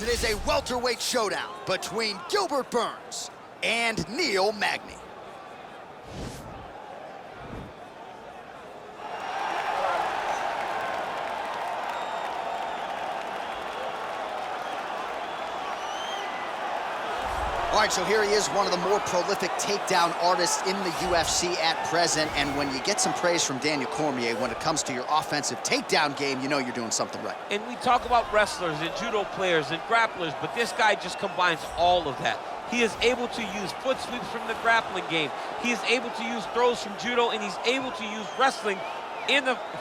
It is a welterweight showdown between Gilbert Burns and Neil Magny. All right, so here he is, one of the more prolific takedown artists in the UFC at present. And when you get some praise from Daniel Cormier when it comes to your offensive takedown game, you know you're doing something right. And we talk about wrestlers and judo players and grapplers, but this guy just combines all of that. He is able to use foot sweeps from the grappling game. He is able to use throws from judo, and he's able to use wrestling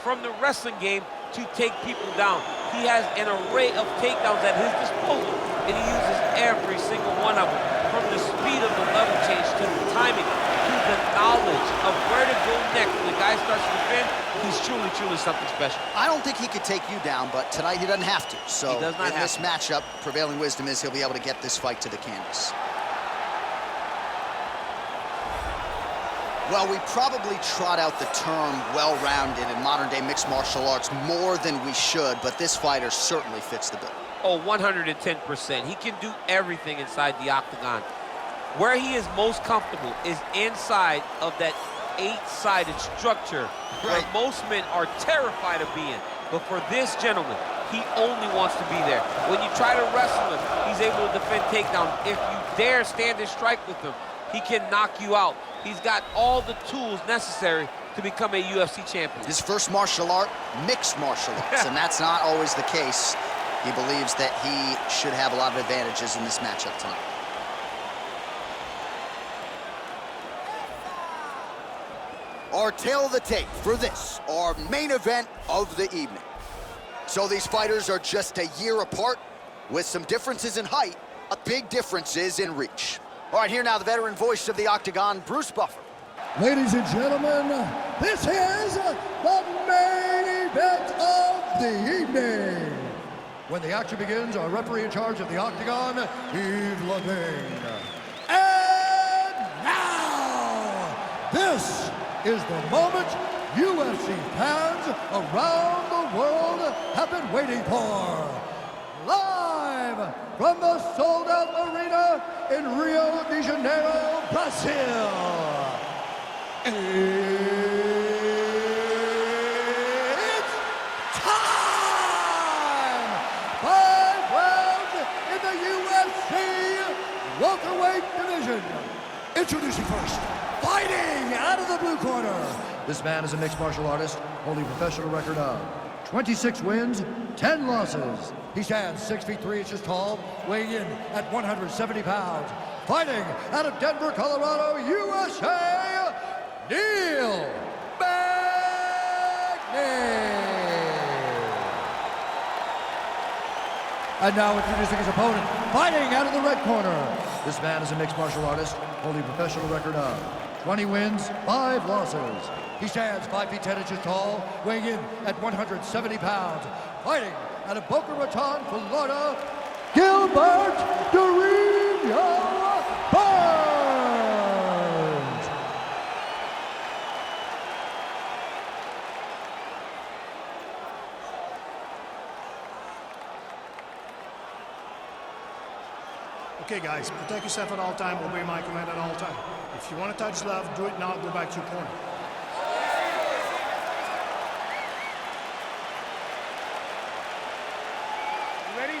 from the wrestling game to take people down. He has an array of takedowns at his disposal, and he uses every single one of them. From the speed of the level change to the timing to the knowledge of where to go next. When the guy starts to defend, he's truly something special. I don't think he could take you down, but tonight he doesn't have to. So he does not in this matchup, prevailing wisdom is he'll be able to get this fight to the canvas. Well, we probably trot out the term well-rounded in modern-day mixed martial arts more than we should, but this fighter certainly fits the bill. Oh, 110%. He can do everything inside the octagon. Where he is most comfortable is inside of that 8-sided structure where most men are terrified of being. But for this gentleman, he only wants to be there. When you try to wrestle him, he's able to defend takedown. If you dare stand and strike with him, he can knock you out. He's got all the tools necessary to become a UFC champion. His first martial art, mixed martial arts, and that's not always the case. He believes that he should have a lot of advantages in this matchup tonight. Our tale of the tape for this, our main event of the evening. So these fighters are just a year apart, with some differences in height, big differences in reach. All right, here now the veteran voice of the Octagon, Bruce Buffer. Ladies and gentlemen, this is the main event of the evening. When the action begins, our referee in charge of the Octagon, Yves Levine. And now, this is the moment UFC fans around the world have been waiting for. Live from the sold-out arena in Rio de Janeiro, Brazil. It's time! 5 rounds in the UFC welterweight division. Introducing first, fighting out of the blue corner. This man is a mixed martial artist, holding a professional record of 26 wins, 10 losses. He stands 6 feet 3 inches tall, weighing in at 170 pounds. Fighting out of Denver, Colorado, USA, Neil Magny. And now introducing his opponent, fighting out of the red corner. This man is a mixed martial artist, holding a professional record of 20 wins, 5 losses. He stands 5 feet 10 inches tall, weighing in at 170 pounds. Fighting out of Boca Raton, Florida, Gilbert Burns. Okay, guys, protect yourself at all time, obey my command at all time. If you want to touch left, do it now, go back to your corner. You ready?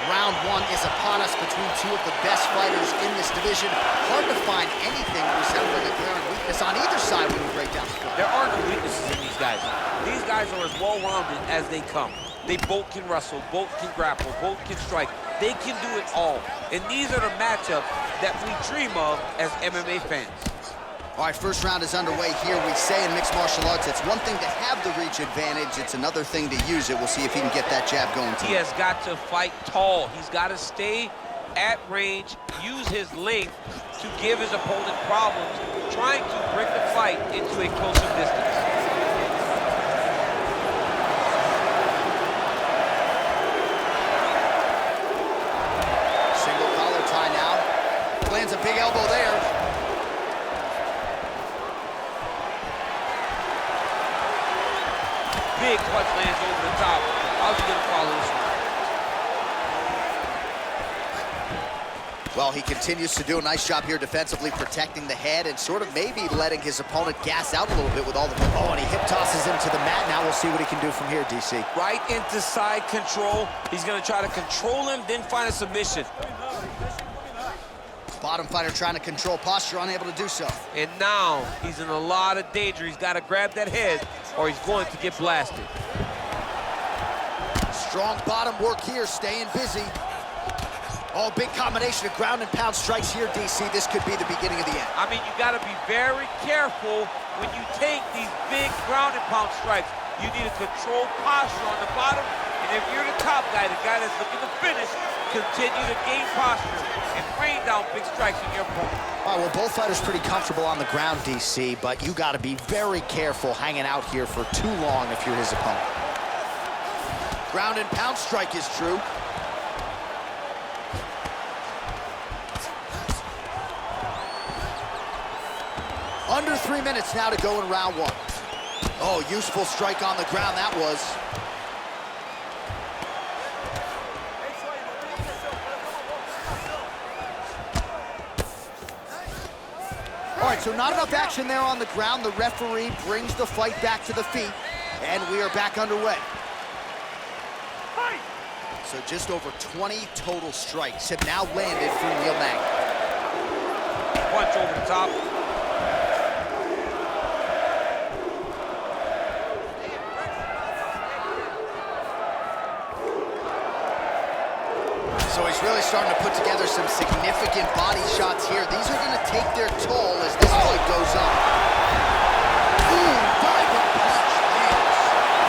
Round one is upon us between two of the best fighters in this division. Hard to find anything resembling a glaring weakness on either side when we break down the score. There are no weaknesses in these guys. These guys are as well-rounded as they come. They both can wrestle, both can grapple, both can strike. They can do it all. And these are the matchups that we dream of as MMA fans. All right, first round is underway here. We say in mixed martial arts, it's one thing to have the reach advantage. It's another thing to use it. We'll see if he can get that jab going too. He has got to fight tall. He's got to stay at range, use his length to give his opponent problems, trying to bring the fight into a closer distance. Single collar tie now. Lands a big elbow there. big punch lands over the top. How's he gonna follow this one? Well, he continues to do a nice job here defensively, protecting the head and sort of maybe letting his opponent gas out a little bit with all the... Oh, and he hip tosses him to the mat. Now we'll see what he can do from here, DC. Right into side control. He's gonna try to control him, then find a submission. Bottom fighter trying to control posture, unable to do so. And now he's in a lot of danger. He's gotta grab that head or he's going to get blasted. Strong bottom work here, staying busy. Oh, big combination of ground and pound strikes here, DC. This could be the beginning of the end. I mean, you got to be very careful when you take these big ground and pound strikes. You need to control posture on the bottom, and if you're the top guy, the guy that's looking to finish, continue to gain posture and rain down big strikes on your opponent. All right, well, both fighters pretty comfortable on the ground, DC, but you got to be very careful hanging out here for too long if you're his opponent. Ground and pound strike is true. Under 3 minutes now to go in round one. Oh, useful strike on the ground that was. All right, so not enough action there on the ground. The referee brings the fight back to the feet, and we are back underway. So just over 20 total strikes have now landed for Neil Magny. Punch over the top. So he's really starting to put together some significant body shots here. These are going to take their toll as this fight goes on. Ooh, diving punch.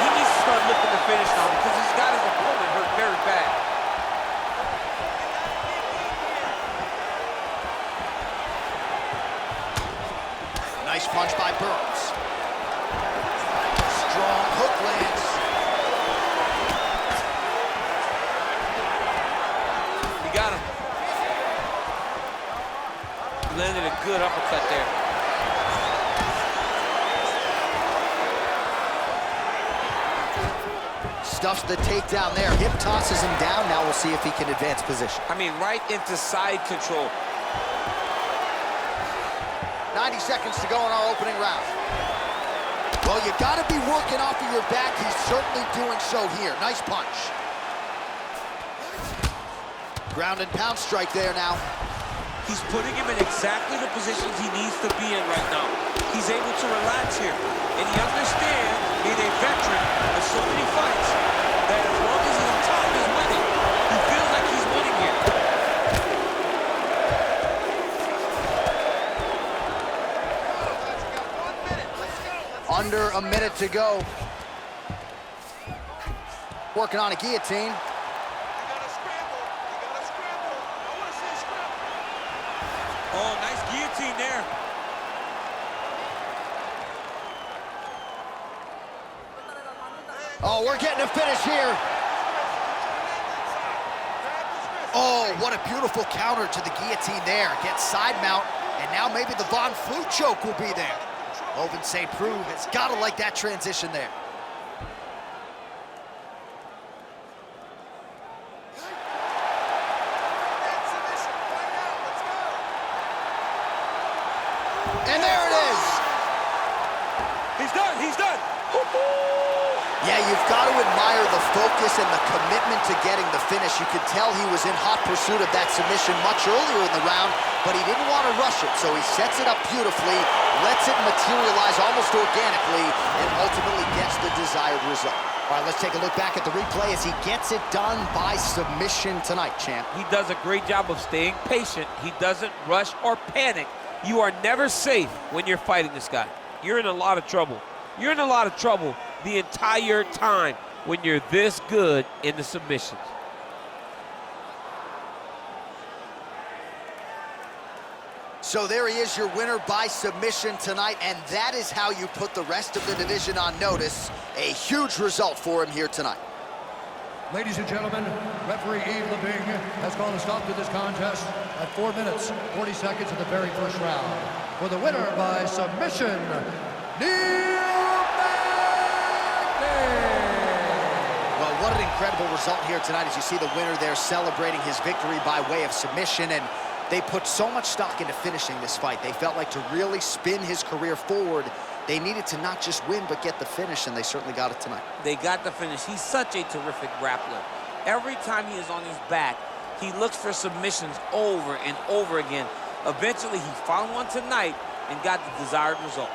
He needs to start looking to finish now because he's got his opponent hurt very bad. Nice punch by Burns. Strong hook lands. Got him. Landed a good uppercut there. Stuffs the takedown there. Hip tosses him down. Now we'll see if he can advance position. I mean, right into side control. 90 seconds to go in our opening round. Well, you got to be working off of your back. He's certainly doing so here. Nice punch. Ground and pound strike there now. He's putting him in exactly the positions he needs to be in right now. He's able to relax here. And he understands, being a veteran of so many fights, that as long as his top is winning, he feels like he's winning here. Under a minute to go. Working on a guillotine. Oh, nice guillotine there. Oh, we're getting a finish here. Oh, what a beautiful counter to the guillotine there. Gets side mount, and now maybe the Von Flue choke will be there. Oven St. Preux has got to like that transition there. And there it is. He's done, he's done. Yeah, you've got to admire the focus and the commitment to getting the finish. You could tell he was in hot pursuit of that submission much earlier in the round, but he didn't want to rush it, so he sets it up beautifully, lets it materialize almost organically, and ultimately gets the desired result. All right, let's take a look back at the replay as he gets it done by submission tonight, champ. He does a great job of staying patient. He doesn't rush or panic. You are never safe when you're fighting this guy. You're in a lot of trouble. You're in a lot of trouble the entire time when you're this good in the submissions. So there he is, your winner by submission tonight, and that is how you put the rest of the division on notice. A huge result for him here tonight. Ladies and gentlemen, referee Yves Lebing has called a stop to this contest at 4 minutes, 40 seconds of the very first round. For the winner by submission, Neil Magny! incredible result here tonight. As you see the winner there celebrating his victory by way of submission, and they put so much stock into finishing this fight. They felt like to really spin his career forward, they needed to not just win, but get the finish, and they certainly got it tonight. They got the finish. He's such a terrific grappler. Every time he is on his back, he looks for submissions over and over again. Eventually, he found one tonight and got the desired result.